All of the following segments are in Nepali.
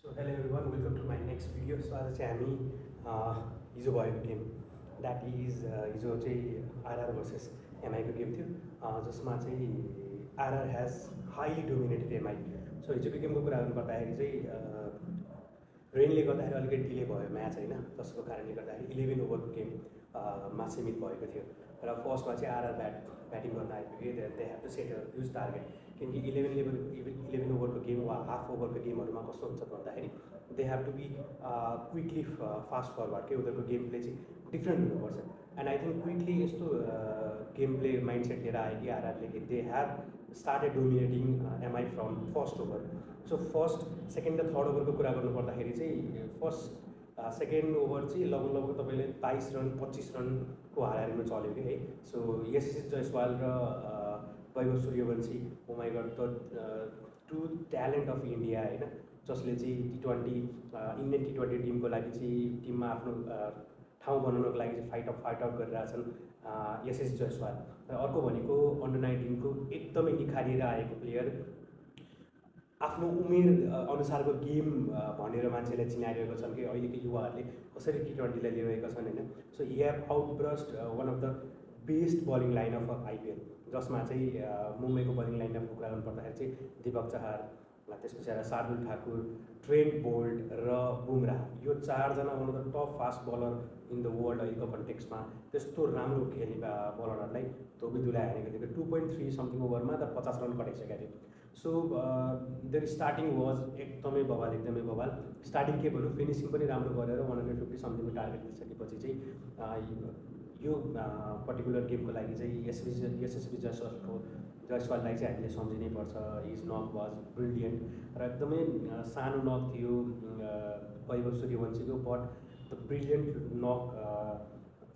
So hello everyone, welcome to my next video. So आज चाहिँ हामी हिजो भएको गेम द्याट इज हिजो चाहिँ आरआर भर्सेस एमआईको गेम थियो जसमा चाहिँ RR has highly dominated MI. So हिजोको गेमको कुरा गर्नुपर्दाखेरि चाहिँ रेनले गर्दाखेरि अलिकति डिले भयो म्याच होइन, जसको कारणले गर्दाखेरि 11 ओभरको गेममा सीमित भएको थियो र फर्स्टमा चाहिँ आरआर ब्याटिङ गर्न आइपुगे. They have to set a huge target, किनकि 11 ओभरको गेम वा हाफ ओभरको गेमहरूमा कस्तो हुन्छ भन्दाखेरि they have to be quickly fast forward के उनीहरूको गेम प्ले चाहिँ डिफ्रेन्ट हुनुपर्छ. एन्ड आई थिङ्क क्विकली यस्तो गेम प्ले माइन्डसेट लिएर आयो कि आरआरले कि they have started dominating MI from first over. So first, second र थर्ड ओभरको कुरा गर्नुपर्दाखेरि चाहिँ फर्स्ट सेकेन्ड ओभर चाहिँ लगभग तपाईँले 22 रन 25 रनको हाराहारीमा चल्यो कि है. सो यशस्वी जयसवाल र Vaibhav Suryavanshi, oh my god, the two talent of India होइन, जसले चाहिँ इन्डियन टी20 टिमको लागि चाहिँ टिममा आफ्नो ठाउँ बनाउनको लागि चाहिँ फाइट आउट गरिरहेछन् यशस्वी जयसवाल. र अर्को भनेको अन्डर 19 को एकदमै निखारिएर आएको प्लेयर, आफ्नो उमेर अनुसारको गेम भनेर मान्छेलाई चिनाइरहेको छन् कि अहिलेको युवाहरूले कसरी टी20लाई लिइरहेका छन् होइन. So he have outburst one of the best bowling lineup of IPL, जसमा चाहिँ मुम्बईको बलिङ लाइनअपको कुरा गर्नुपर्दाखेरि चाहिँ दीपक चहार, त्यसपछि आएर शार्दुल ठाकुर, ट्रेन्ट बोल्ट र बुमरा, यो चारजना one of the top fast bowler in the world अहिलेको कन्टेक्समा. त्यस्तो राम्रो खेल्ने बलरहरूलाई धोबीधुलाई हानेको थियो. 2.3 समथिङ ओभरमा त 50 रन कटाइसकेको थियो. सो देयर स्टार्टिङ वाज एकदमै बवाल. स्टार्टिङ के भनौँ, फिनिसिङ पनि राम्रो गरेर 150 समथिङको टार्गेट दिइसकेपछि चाहिँ यो पर्टिकुलर गेमको लागि चाहिँ यशस्वी जयसवाललाई चाहिँ हामीले सम्झिनै पर्छ. हिज नक वाज ब्रिलियन्ट र एकदमै सानो नक थियो वैभव सूर्यवंशीको, but the brilliant knock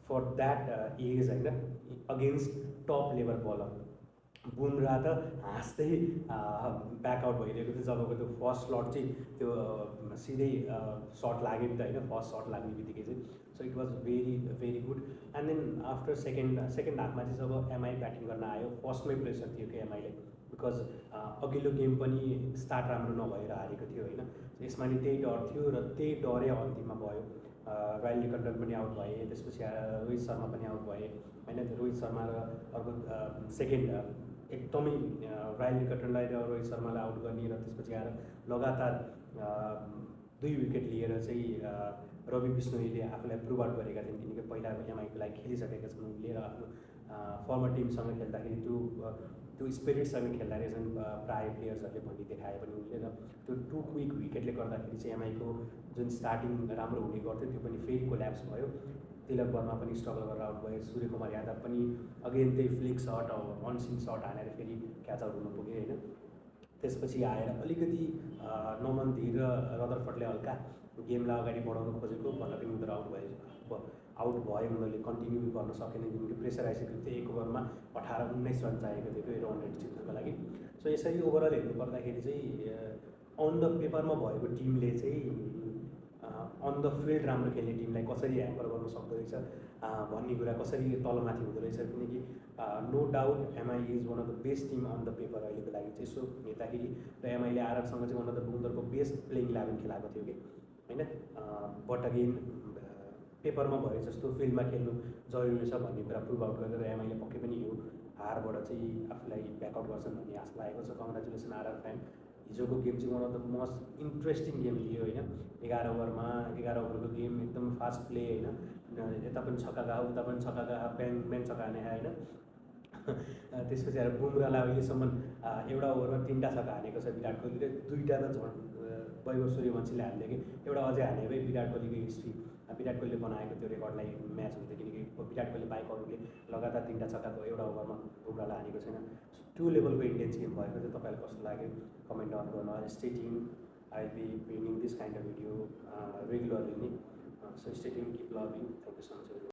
for that age होइन, against top level bowler. Bumrah त हाँस्दै ब्याकआउट भइरहेको थियो जबको त्यो फर्स्ट स्लट चाहिँ त्यो सिधै सर्ट लाग्यो नि त होइन, फर्स्ट सर्ट लाग्ने बित्तिकै चाहिँ. So it was very good. And then after second हाफमा चाहिँ जब एमआई ब्याटिङ गर्न आयो, फर्स्टमै प्रेसर थियो कि एमआईले, बिकज अघिल्लो गेम पनि स्टार्ट राम्रो नभएर हारेको थियो होइन. यसमा नि त्यही डर थियो र त्यही डरै अन्तिममा भयो. रायल लिकन्टन पनि आउट भए, त्यसपछि रोहित शर्मा पनि आउट भए होइन. रोहित शर्मा र अर्को सेकेन्ड एकदमै रायल लिकन्टनलाई र रोहित शर्मालाई आउट गर्ने र त्यसपछि आएर लगातार 2 विकेट लिएर चाहिँ रवि बिष्णोईले आफूलाई प्रुभ आउट गरेका थिइन्, किनकि पहिला एमआईको लागि खेलिसकेका छन् उनले र आफ्नो फर्मर टिमसँग खेल्दाखेरि त्यो स्पिरिटसँग खेल्दा रहेछन् प्रायः प्लेयर्सहरूले भन्ने देखाए पनि उनले. र त्यो 2 क्विक विकेटले गर्दाखेरि चाहिँ एमआईको जुन स्टार्टिङ राम्रो हुने गर्थ्यो त्यो पनि फेरि कोल्याप्स भयो. तिलक वर्मा पनि स्ट्रगल गरेर आउट भयो. सूर्यकुमार यादव पनि अगेन त्यही फ्लिक सर्ट अनसिन सर्ट हानेर फेरि क्याच आउट हुन पुग्यो होइन. त्यसपछि आएर अलिकति नमन धीर र रदरफोर्डले हल्का गेमलाई अगाडि बढाउन खोजेको भन्दा पनि उनीहरू आउट भयो. उनीहरूले कन्टिन्यू गर्न सकेन किनकि प्रेसर आइसकेको थियो. 1 ओभरमा 18-19 रन चाहिएको थियो कि 100 जित्नको लागि. सो यसरी ओभरअल हेर्नु पर्दाखेरि चाहिँ अन द पेपरमा भएको टिमले चाहिँ अन द फिल्ड राम्रो खेल्ने टिमलाई कसरी ह्याम्पर गर्न सक्दो रहेछ भन्ने कुरा, कसरी तलमाथि हुँदो रहेछ, किनकि no doubt MI is one of the best team on the paper अहिलेको लागि चाहिँ. सो हेर्दाखेरि र एमआईले आरआरसँग चाहिँ वान अफ द उनीहरूको बेस्ट प्लेइङ 11 खेलाएको थियो कि होइन. बट अगेन पेपरमा भए जस्तो फिल्डमा खेल्नु जरुरी रहेछ भन्ने कुरा प्रुभ आउट गरेर एमआईले पक्कै पनि यो हारबाट चाहिँ आफूलाई ब्याकआउट गर्छन् भन्ने आशा लागेको छ. Congratulation RR fan. हिजोको गेम चाहिँ one of the most interesting game थियो होइन. 11 ओभरको गेम, एकदम फास्ट प्ले होइन. यता पनि छक्का गयो, उता पनि छक्का गयो, ब्याङ छक्का हाने होइन. त्यसपछि आएर बुमरालाई अहिलेसम्म एउटा ओभरमा 3टा छक्का हानेको छ विराट कोहलीले. 2टा त झन् वैभव सूर्यवंशीले हान्थ्यो कि, एउटा अझै हाने भए विराट कोहलीको हिस्ट्री, विराट कोहलीले बनाएको त्यो रेकर्डलाई म्याच हुन्थ्यो, किनकि विराट कोहली बाहेक अरूले लगातार 3टा छक्काको एउटा ओभरमा बुमरालाई हानेको छैन. त्यो लेभलको इन्टेन्स गेम भएको थियो. तपाईँलाई कस्तो लाग्यो कमेन्ट डाउन गर्नु. Stay tuned, I will be bringing this kind of video regularly नि. So stay tuned, keep loving. Thank you so much.